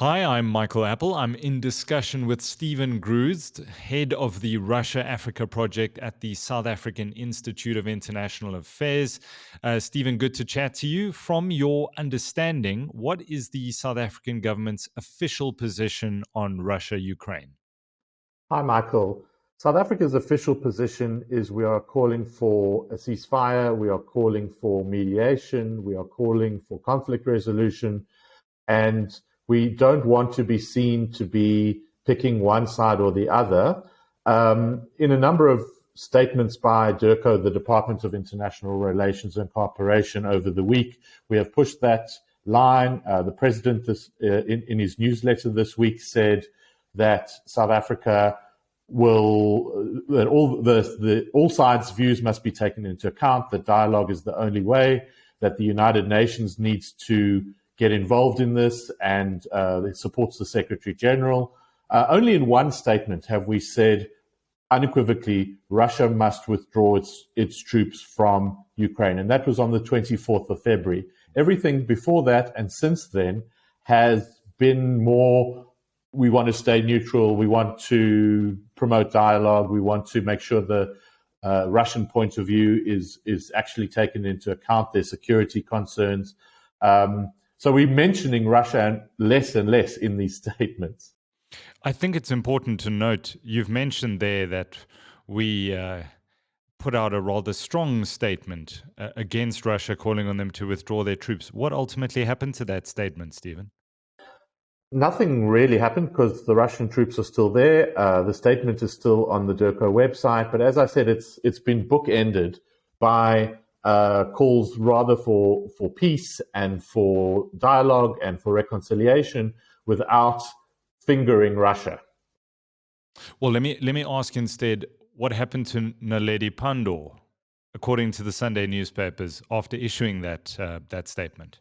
Hi, I'm Michael Appel. I'm in discussion with Stephen Gruzd, head of the Russia-Africa project at the South African Institute of International Affairs. Stephen, good to chat to you. From your understanding, what is the South African government's official position on Russia-Ukraine? Hi, Michael. South Africa's official position is we are calling for a ceasefire, we are calling for mediation, we are calling for conflict resolution, and we don't want to be seen to be picking one side or the other. In a number of statements by DIRCO, the Department of International Relations and Cooperation, over the week, we have pushed that line. The president, in his newsletter this week, said that South Africa that all sides' views must be taken into account, that dialogue is the only way, that the United Nations needs to get involved in this, and it supports the Secretary General. Only in one statement have we said unequivocally Russia must withdraw its troops from Ukraine, and that was on the 24th of February. Everything before that and since then has been more, we want to stay neutral, we want to promote dialogue, we want to make sure the Russian point of view is actually taken into account, their security concerns. So we're mentioning Russia less and less in these statements. I think it's important to note, you've mentioned there that we put out a rather strong statement against Russia, calling on them to withdraw their troops. What ultimately happened to that statement, Stephen? Nothing really happened because the Russian troops are still there. The statement is still on the DIRCO website. But as I said, it's been bookended by calls rather for peace and for dialogue and for reconciliation without fingering Russia. Well, let me ask instead, what happened to Naledi Pandor, according to the Sunday newspapers, after issuing that statement?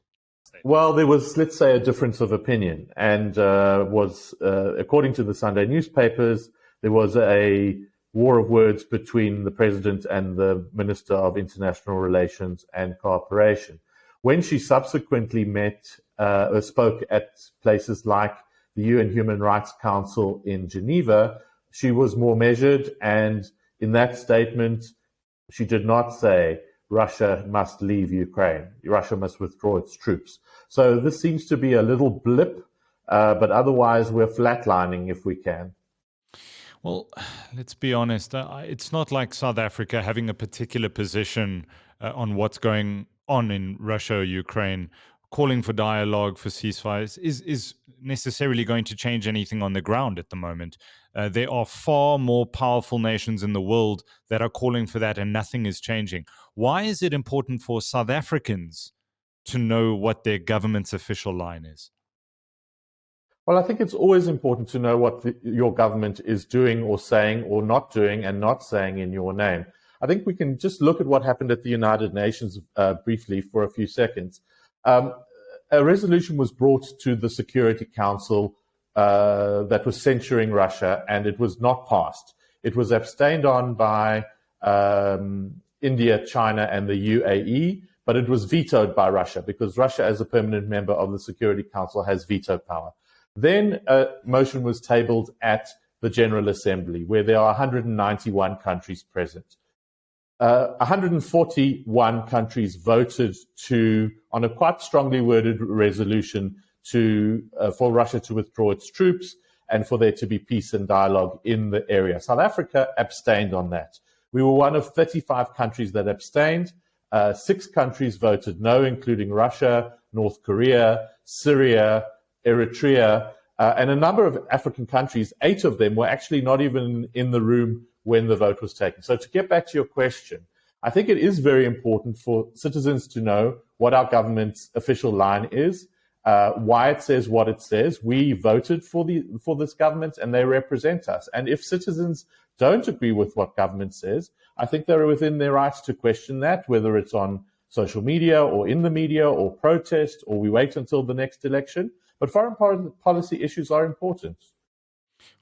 Well, there was, let's say, a difference of opinion, and according to the Sunday newspapers, there was a war of words between the president and the Minister of International Relations and Cooperation. When she subsequently spoke at places like the UN Human Rights Council in Geneva, she was more measured, and in that statement, she did not say Russia must leave Ukraine. Russia must withdraw its troops. So this seems to be a little blip, but otherwise we're flatlining if we can. Well, let's be honest. It's not like South Africa having a particular position on what's going on in Russia or Ukraine. Calling for dialogue, for ceasefires is necessarily going to change anything on the ground at the moment. There are far more powerful nations in the world that are calling for that, and nothing is changing. Why is it important for South Africans to know what their government's official line is? Well, I think it's always important to know what your government is doing or saying or not doing and not saying in your name. I think we can just look at what happened at the United Nations briefly for a few seconds. A resolution was brought to the Security Council that was censuring Russia, and it was not passed. It was abstained on by India, China, and the UAE, but it was vetoed by Russia because Russia, as a permanent member of the Security Council, has veto power. Then a motion was tabled at the General Assembly, where there are 191 countries present. 141 countries voted on a quite strongly worded resolution for Russia to withdraw its troops and for there to be peace and dialogue in the area. South Africa abstained on that. We were one of 35 countries that abstained. 6 countries voted no, including Russia, North Korea, Syria, Eritrea, and a number of African countries. 8 of them were actually not even in the room when the vote was taken. So to get back to your question, I think it is very important for citizens to know what our government's official line is, why it says what it says. We voted for this government and they represent us. And if citizens don't agree with what government says, I think they're within their rights to question that, whether it's on social media or in the media or protest, or we wait until the next election. But foreign policy issues are important.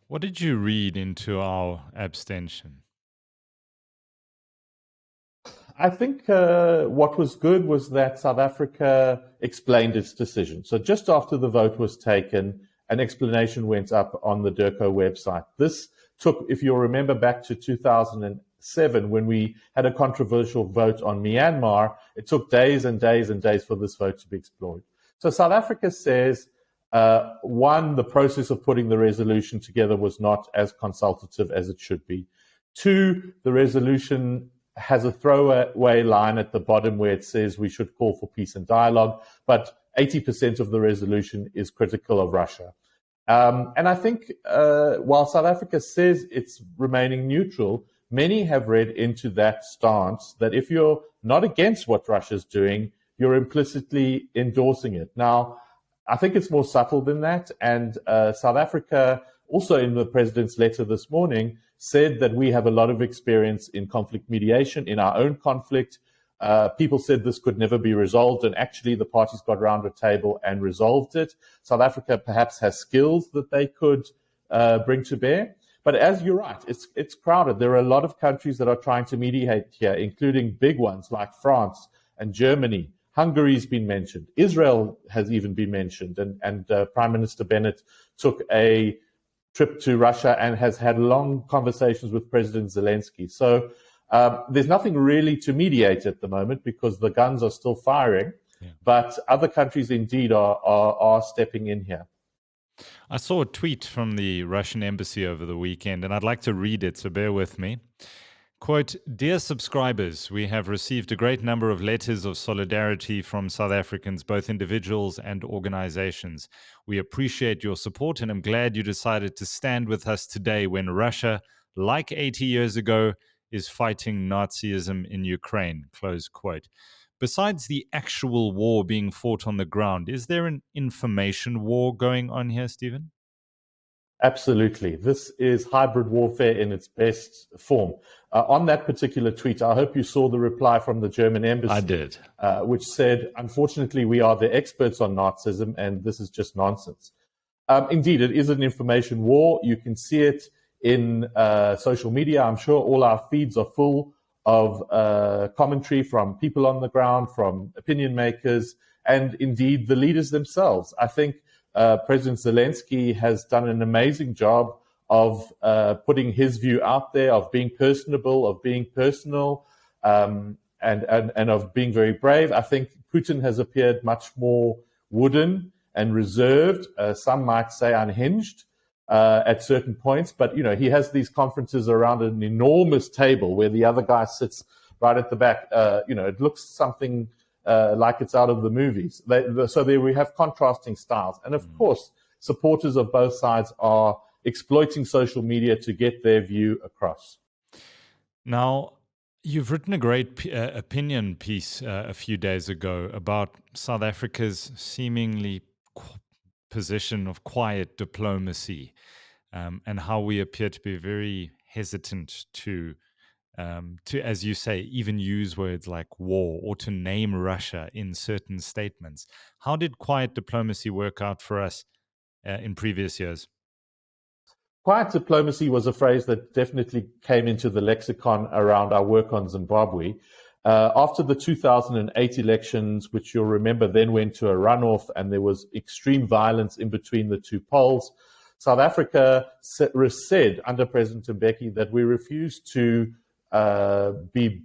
What did you read into our abstention? I think what was good was that South Africa explained its decision. So just after the vote was taken an explanation went up on the DIRCO website. This took, if you'll remember back to 2007, when we had a controversial vote on Myanmar, it took days and days and days for this vote to be explored. So South Africa says, one, the process of putting the resolution together was not as consultative as it should be. Two, the resolution has a throwaway line at the bottom where it says we should call for peace and dialogue, but 80% of the resolution is critical of Russia. And I think while South Africa says it's remaining neutral, many have read into that stance that if you're not against what Russia's doing, you're implicitly endorsing it. Now, I think it's more subtle than that. And South Africa, also in the president's letter this morning, said that we have a lot of experience in conflict mediation, in our own conflict. People said this could never be resolved, and actually the parties got around a table and resolved it. South Africa perhaps has skills that they could bring to bear. But as you're right, it's crowded. There are a lot of countries that are trying to mediate here, including big ones like France and Germany. Hungary's been mentioned. Israel has even been mentioned. And Prime Minister Bennett took a trip to Russia and has had long conversations with President Zelensky. So there's nothing really to mediate at the moment because the guns are still firing. Yeah. But other countries indeed are stepping in here. I saw a tweet from the Russian embassy over the weekend, and I'd like to read it, so bear with me. Quote, "Dear subscribers, we have received a great number of letters of solidarity from South Africans, both individuals and organizations. We appreciate your support and I'm glad you decided to stand with us today when Russia, like 80 years ago, is fighting Nazism in Ukraine." Close quote. Besides the actual war being fought on the ground, is there an information war going on here, Stephen? Absolutely. This is hybrid warfare in its best form. On that particular tweet, I hope you saw the reply from the German embassy. I did. Which said, unfortunately, we are the experts on Nazism, and this is just nonsense. Indeed, it is an information war. You can see it in social media. I'm sure all our feeds are full of commentary from people on the ground, from opinion makers, and indeed the leaders themselves. I think President Zelensky has done an amazing job of putting his view out there, of being personable, of being personal, and of being very brave. I think Putin has appeared much more wooden and reserved, some might say unhinged at certain points. But, you know, he has these conferences around an enormous table where the other guy sits right at the back. It looks something like it's out of the movies. So there we have contrasting styles. And of course, supporters of both sides are exploiting social media to get their view across. Now, you've written a great opinion piece a few days ago about South Africa's seemingly position of quiet diplomacy and how we appear to be very hesitant to, as you say, even use words like war or to name Russia in certain statements. How did quiet diplomacy work out for us in previous years? Quiet diplomacy was a phrase that definitely came into the lexicon around our work on Zimbabwe. After the 2008 elections, which you'll remember then went to a runoff and there was extreme violence in between the two poles, South Africa said under President Mbeki that we refuse to be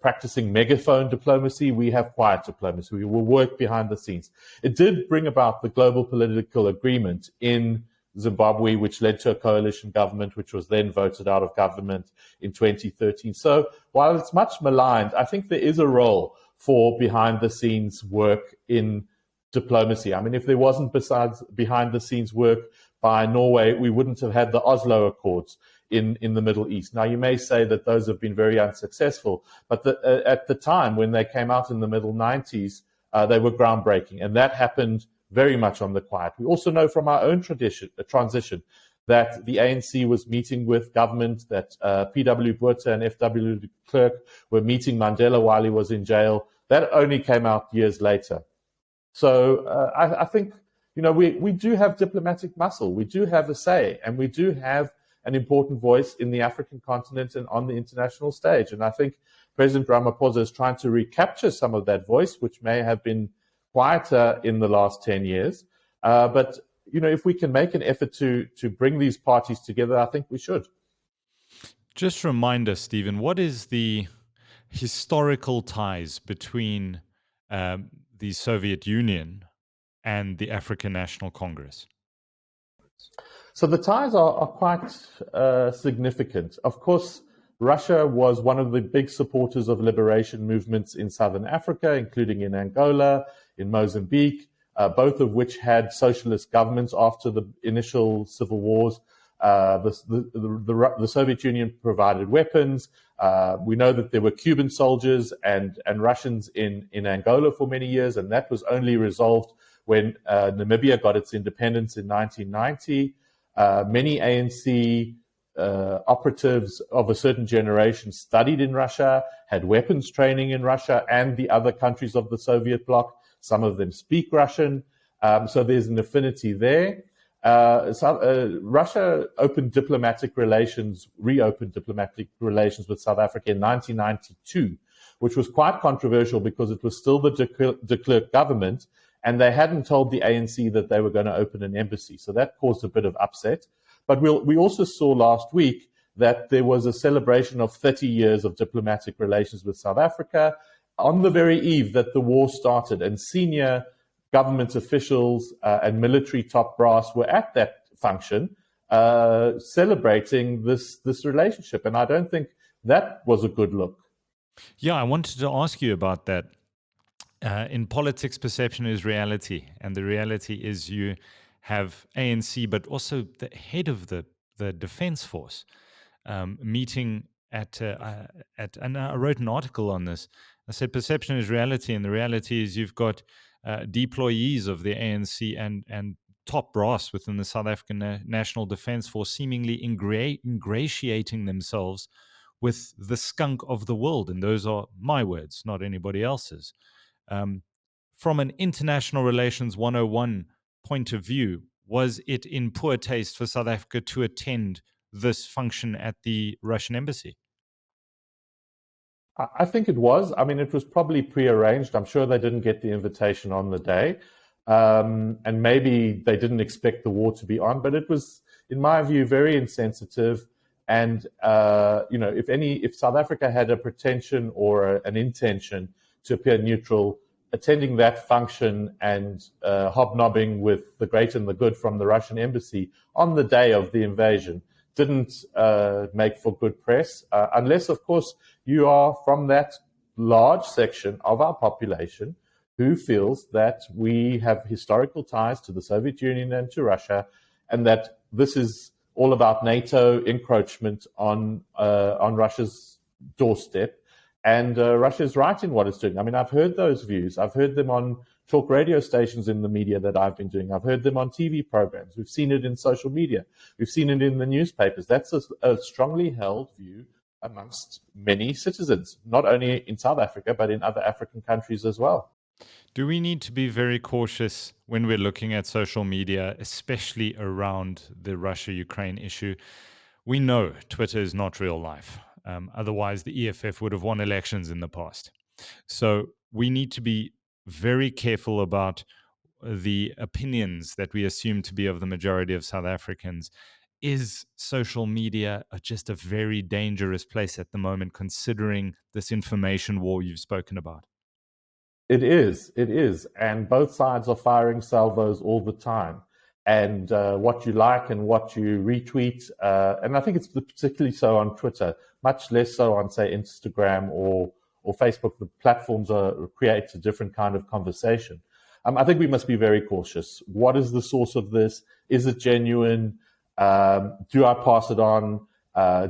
practicing megaphone diplomacy. We have quiet diplomacy. We will work behind the scenes. It did bring about the global political agreement in Zimbabwe, which led to a coalition government, which was then voted out of government in 2013. So while it's much maligned, I think there is a role for behind-the-scenes work in diplomacy. I mean, if there wasn't besides behind-the-scenes work by Norway, we wouldn't have had the Oslo Accords in the Middle East. Now, you may say that those have been very unsuccessful, but at the time when they came out in the middle 90s, they were groundbreaking, and that happened very much on the quiet. We also know from our own transition that the ANC was meeting with government, that P.W. Botha and F.W. de Klerk were meeting Mandela while he was in jail. That only came out years later. So I think, we do have diplomatic muscle. We do have a say, and we do have an important voice in the African continent and on the international stage. And I think President Ramaphosa is trying to recapture some of that voice, which may have been quieter in the last 10 years. But, if we can make an effort to bring these parties together, I think we should. Just remind us, Stephen, what is the historical ties between the Soviet Union and the African National Congress? So the ties are quite significant. Of course, Russia was one of the big supporters of liberation movements in southern Africa, including in Angola, in Mozambique, both of which had socialist governments after the initial civil wars. The Soviet Union provided weapons. We know that there were Cuban soldiers and Russians in Angola for many years, and that was only resolved when Namibia got its independence in 1990. Many ANC operatives of a certain generation studied in Russia, had weapons training in Russia and the other countries of the Soviet bloc. Some of them speak Russian, so there's an affinity there. Russia reopened diplomatic relations with South Africa in 1992, which was quite controversial because it was still the de Klerk government, and they hadn't told the ANC that they were going to open an embassy. So that caused a bit of upset. But we also saw last week that there was a celebration of 30 years of diplomatic relations with South Africa on the very eve that the war started, and senior government officials and military top brass were at that function celebrating this relationship. And I don't think that was a good look. Yeah, I wanted to ask you about that. In politics, perception is reality. And the reality is you have ANC, but also the head of the defense force meeting and I wrote an article on this. I said perception is reality, and the reality is you've got deployees of the ANC and top brass within the South African National Defense Force seemingly ingratiating themselves with the skunk of the world. And those are my words, not anybody else's. From an international relations 101 point of view, was it in poor taste for South Africa to attend this function at the Russian embassy? I think it was. I mean, it was probably prearranged. I'm sure they didn't get the invitation on the day. And maybe they didn't expect the war to be on, but it was, in my view, very insensitive. And, if South Africa had a pretension or an intention to appear neutral, attending that function and hobnobbing with the great and the good from the Russian embassy on the day of the invasion didn't make for good press, unless, of course, you are from that large section of our population who feels that we have historical ties to the Soviet Union and to Russia, and that this is all about NATO encroachment on Russia's doorstep. And Russia's right in what it's doing. I mean, I've heard those views. I've heard them on talk radio stations in the media that I've been doing. I've heard them on TV programs. We've seen it in social media. We've seen it in the newspapers. That's a strongly held view amongst many citizens, not only in South Africa, but in other African countries as well. Do we need to be very cautious when we're looking at social media, especially around the Russia-Ukraine issue? We know Twitter is not real life. Otherwise, the EFF would have won elections in the past. So we need to be very careful about the opinions that we assume to be of the majority of South Africans. Is social media just a very dangerous place at the moment, considering this information war you've spoken about? It is. And both sides are firing salvos all the time. And what you like and what you retweet, and I think it's particularly so on Twitter, much less so on, say, Instagram or Facebook. The platforms create a different kind of conversation. I think we must be very cautious. What is the source of this? Is it genuine? Do I pass it on?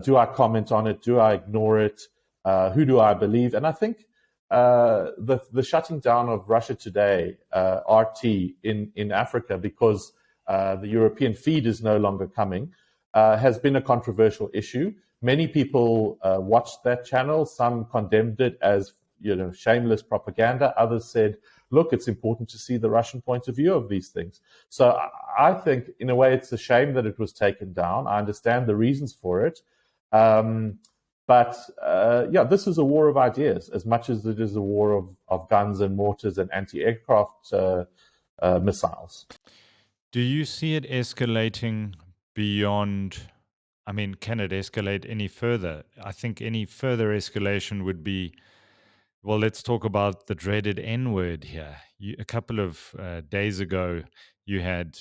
Do I comment on it? Do I ignore it? Who do I believe? And I think the shutting down of Russia Today, RT, in Africa, because the European feed is no longer coming, has been a controversial issue. Many people watched that channel. Some condemned it as shameless propaganda. Others said, look, it's important to see the Russian point of view of these things. So I think, in a way, it's a shame that it was taken down. I understand the reasons for it. But this is a war of ideas as much as it is a war of guns and mortars and anti-aircraft missiles. Do you see it escalating beyond? I mean, can it escalate any further? I think any further escalation would be, well, let's talk about the dreaded N word here. A couple of days ago, you had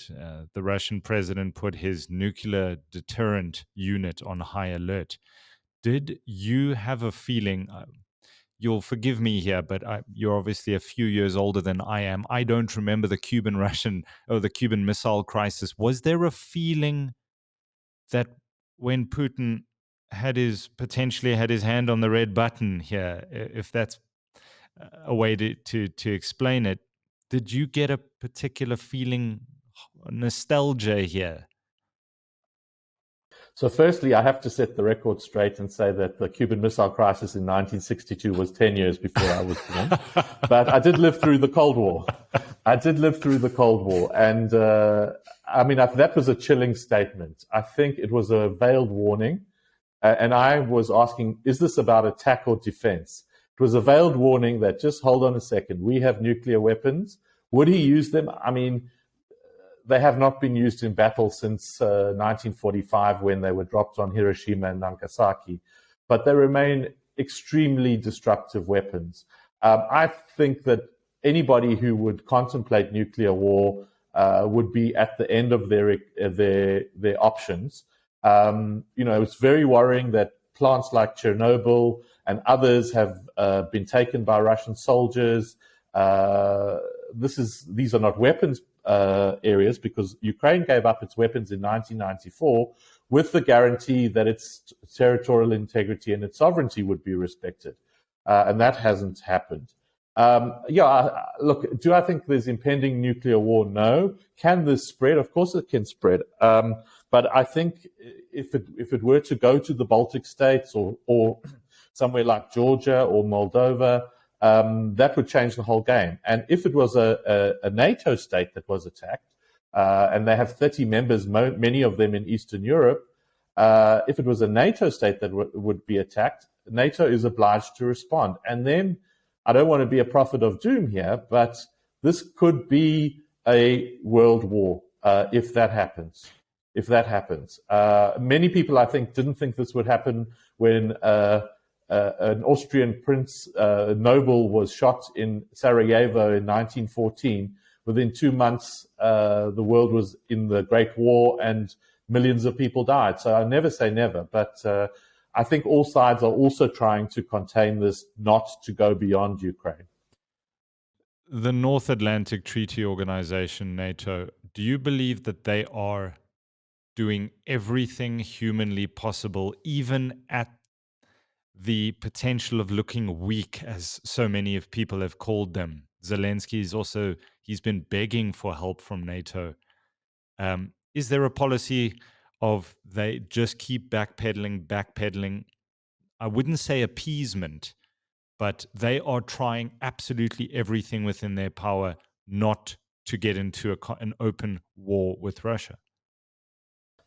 the Russian president put his nuclear deterrent unit on high alert. Did you have a feeling? You'll forgive me here, but you're obviously a few years older than I am. I don't remember the Cuban Russian or the Cuban Missile Crisis. Was there a feeling that when Putin potentially had his hand on the red button here, if that's a way to explain it, did you get a particular feeling, nostalgia here? So firstly, I have to set the record straight and say that the Cuban Missile Crisis in 1962 was 10 years before I was born. But I did live through the Cold War. And I mean, that was a chilling statement. I think it was a veiled warning. And I was asking, is this about attack or defense? It was a veiled warning that just hold on a second. We have nuclear weapons. Would he use them? I mean, they have not been used in battle since 1945 when they were dropped on Hiroshima and Nagasaki, but they remain extremely destructive weapons. I think that anybody who would contemplate nuclear war would be at the end of their options. It's very worrying that plants like Chernobyl and others have been taken by Russian soldiers. These are not weapons areas because Ukraine gave up its weapons in 1994 with the guarantee that its territorial integrity and its sovereignty would be respected. And that hasn't happened. Look, do I think there's impending nuclear war? No. Can this spread? Of course it can spread. But I think if it were to go to the Baltic states or somewhere like Georgia or Moldova, that would change the whole game. And if it was a NATO state that was attacked, and they have 30 members, many of them in Eastern Europe, if it was a NATO state that would be attacked, NATO is obliged to respond. And then, I don't want to be a prophet of doom here, but this could be a world war if that happens. Many people, I think, didn't think this would happen when an Austrian prince noble was shot in Sarajevo in 1914. Within 2 months, the world was in the Great War and millions of people died. So I never say never, but I think all sides are also trying to contain this, not to go beyond Ukraine. The North Atlantic Treaty Organization, NATO, do you believe that they are doing everything humanly possible, even at the potential of looking weak, as so many of people have called them? Zelensky he's been begging for help from NATO. Is there a policy of they just keep backpedaling? I wouldn't say appeasement, but they are trying absolutely everything within their power not to get into an open war with Russia.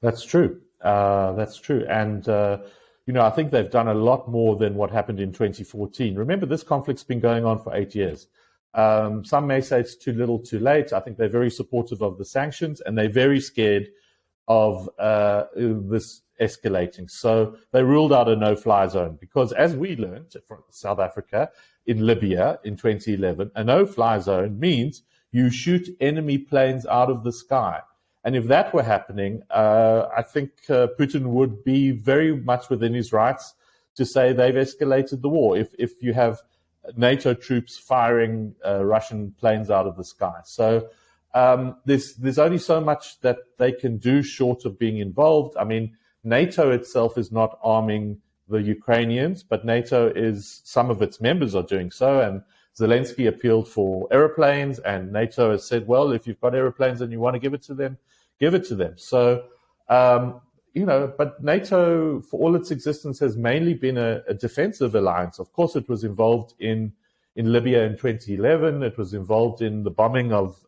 That's true. And, I think they've done a lot more than what happened in 2014. Remember, this conflict's been going on for 8 years. Some may say it's too little, too late. I think they're very supportive of the sanctions, and they're very scared of this escalating. So they ruled out a no-fly zone because, as we learned from South Africa in Libya in 2011, a no-fly zone means you shoot enemy planes out of the sky. And if that were happening, I think Putin would be very much within his rights to say they've escalated the war if you have NATO troops firing Russian planes out of the sky. So there's only so much that they can do short of being involved. I mean, NATO itself is not arming the Ukrainians, but some of its members are doing so. And Zelensky appealed for airplanes, and NATO has said, well, if you've got airplanes and you want to give it to them, give it to them. So, but NATO, for all its existence, has mainly been a defensive alliance. Of course, it was involved in Libya in 2011. It was involved in the bombing of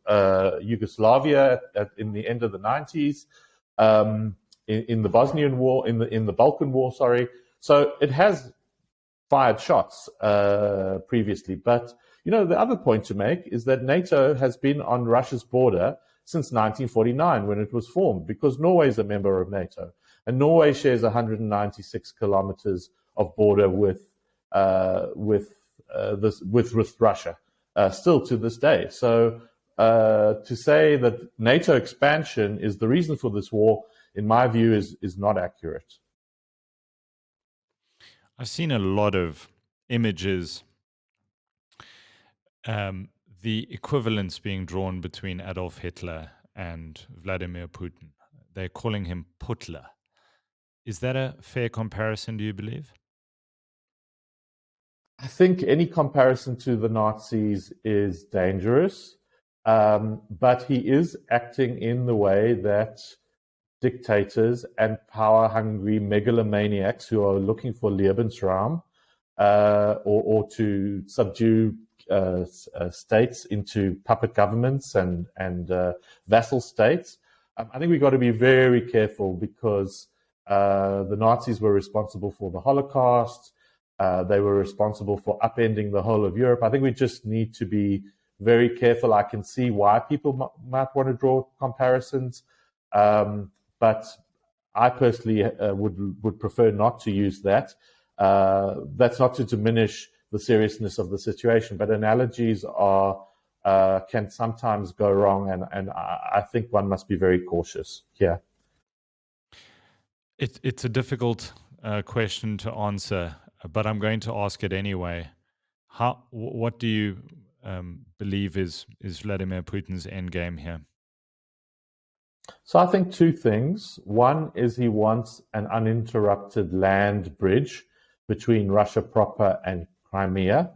Yugoslavia in the end of the 90s, in the Bosnian War, in the Balkan War, sorry. So it has fired shots previously. But, the other point to make is that NATO has been on Russia's border since 1949 when it was formed, because Norway is a member of NATO, and Norway shares 196 kilometers of border with Russia, still to this day. So to say that NATO expansion is the reason for this war, in my view, is not accurate. I've seen a lot of images, the equivalence being drawn between Adolf Hitler and Vladimir Putin. They're calling him Putler. Is that a fair comparison, do you believe? I think any comparison to the Nazis is dangerous, but he is acting in the way that dictators and power-hungry megalomaniacs who are looking for Lebensraum or to subdue states into puppet governments and vassal states. I think we've got to be very careful, because the Nazis were responsible for the Holocaust. They were responsible for upending the whole of Europe. I think we just need to be very careful. I can see why people might want to draw comparisons, but I personally would prefer not to use that. That's not to diminish the seriousness of the situation, but analogies can sometimes go wrong, and I think one must be very cautious here. It's a difficult question to answer, but I'm going to ask it anyway. What do you believe is Vladimir Putin's endgame here? So I think two things. One is he wants an uninterrupted land bridge between Russia proper and Crimea,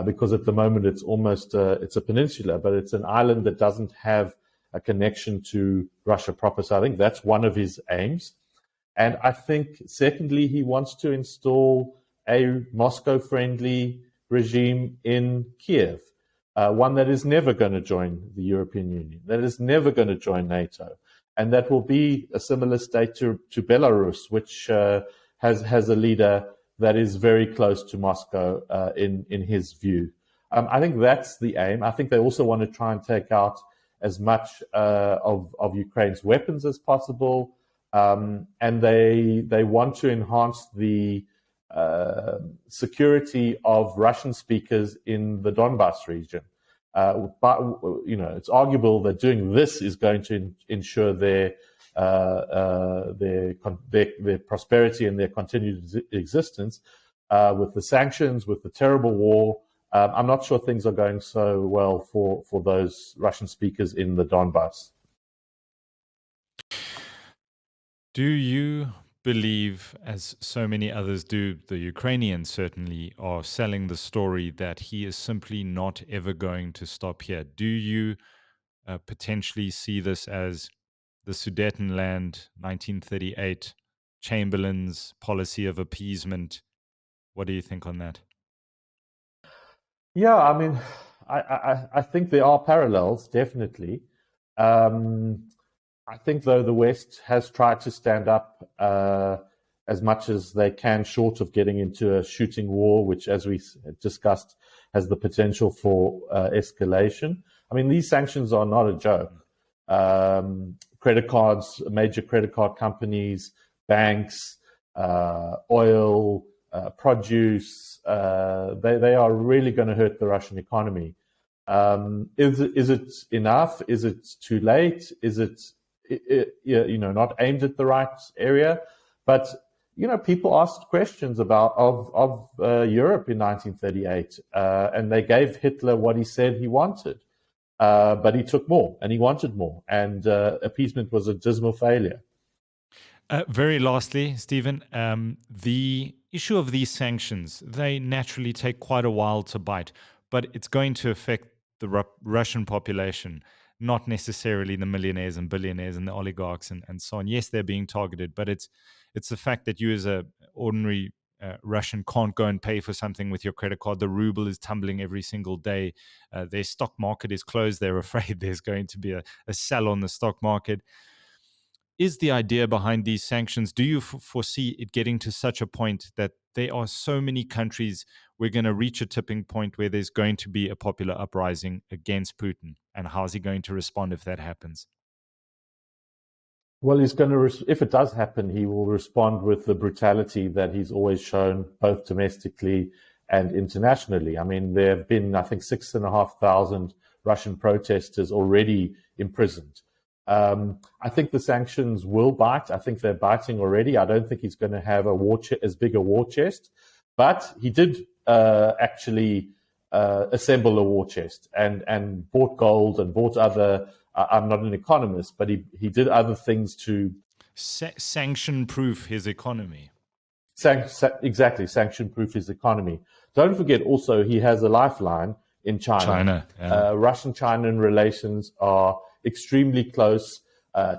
because at the moment it's almost it's a peninsula, but it's an island that doesn't have a connection to Russia proper. So I think that's one of his aims. And I think, secondly, he wants to install a Moscow-friendly regime in Kiev, one that is never going to join the European Union, that is never going to join NATO, and that will be a similar state to Belarus, which has a leader that is very close to Moscow in his view. I think that's the aim. I think they also want to try and take out as much of Ukraine's weapons as possible. And they want to enhance the security of Russian speakers in the Donbas region. But it's arguable that doing this is going to ensure their prosperity and their continued existence. With the sanctions, with the terrible war, I'm not sure things are going so well for those Russian speakers in the Donbas. Do you believe, as so many others do, the Ukrainians certainly are selling the story that he is simply not ever going to stop here? Do you potentially see this as the Sudetenland 1938 Chamberlain's policy of appeasement? What do you think on that? Yeah, I mean, I think there are parallels, definitely. I think, though, the West has tried to stand up as much as they can, short of getting into a shooting war, which, as we discussed, has the potential for escalation. I mean, these sanctions are not a joke. Credit cards, major credit card companies, banks, oil, produce, they are really going to hurt the Russian economy. Is it enough? Is it too late? Is it not aimed at the right area? But people asked questions of Europe in 1938, and they gave Hitler what he said he wanted, but he took more and he wanted more, and appeasement was a dismal failure. Very lastly, Stephen, the issue of these sanctions, they naturally take quite a while to bite, but it's going to affect the Russian population, not necessarily the millionaires and billionaires and the oligarchs and so on. Yes, they're being targeted, but it's the fact that you as a ordinary Russian can't go and pay for something with your credit card. The ruble is tumbling every single day. Their stock market is closed. They're afraid there's going to be a sell on the stock market. is the idea behind these sanctions? Do you foresee it getting to such a point that there are so many countries, we're going to reach a tipping point where there's going to be a popular uprising against Putin? And how's he going to respond if that happens? Well, he's going to, if it does happen, he will respond with the brutality that he's always shown, both domestically and internationally. I mean, there have been, I think, 6,500 Russian protesters already imprisoned. I think the sanctions will bite. I think they're biting already. I don't think he's going to have as big a war chest, but he did actually assemble a war chest and bought gold and bought other. I'm not an economist, but he did other things to sanction-proof his economy. Exactly, sanction-proof his economy. Don't forget also he has a lifeline in China. Yeah. Russian-China relations are extremely close.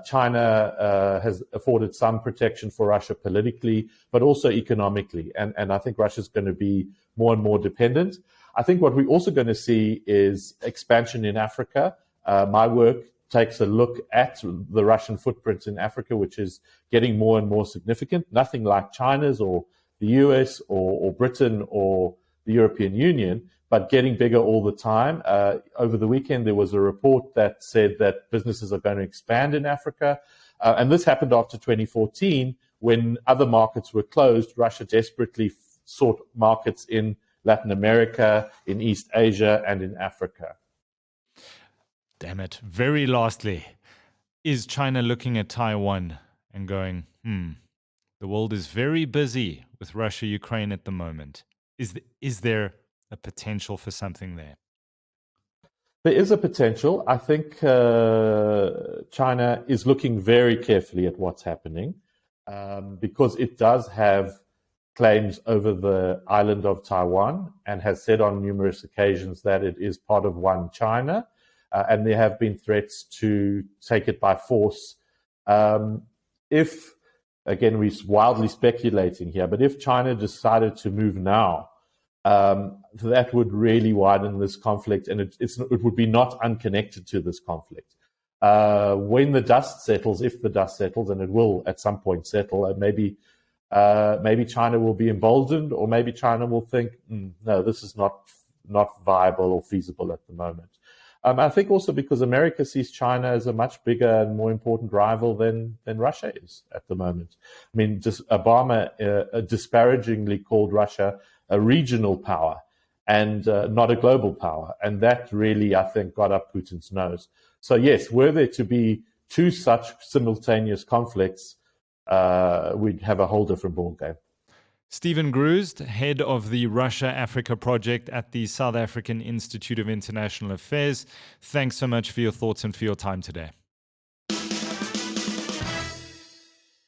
China has afforded some protection for Russia politically, but also economically. And I think Russia's going to be more and more dependent. I think what we're also going to see is expansion in Africa. My work takes a look at the Russian footprint in Africa, which is getting more and more significant. Nothing like China's or the US or Britain or the European Union, but getting bigger all the time. Over the weekend, there was a report that said that businesses are going to expand in Africa. And this happened after 2014, when other markets were closed. Russia desperately sought markets in Latin America, in East Asia, and in Africa. Damn it. Very lastly, is China looking at Taiwan and going, the world is very busy with Russia, Ukraine at the moment. Is there a potential for something there? There is a potential. I think China is looking very carefully at what's happening because it does have claims over the island of Taiwan and has said on numerous occasions that it is part of one China. And there have been threats to take it by force. If, again, we're wildly speculating here, but if China decided to move now, that would really widen this conflict, and it would be not unconnected to this conflict. When the dust settles, if the dust settles, and it will at some point settle, maybe China will be emboldened, or maybe China will think, no, this is not viable or feasible at the moment. I think also because America sees China as a much bigger and more important rival than Russia is at the moment. I mean, just Obama disparagingly called Russia a regional power and not a global power. And that really, I think, got up Putin's nose. So yes, were there to be two such simultaneous conflicts, we'd have a whole different ballgame. Stephen Gruzd, head of the Russia-Africa project at the South African Institute of International Affairs. Thanks so much for your thoughts and for your time today.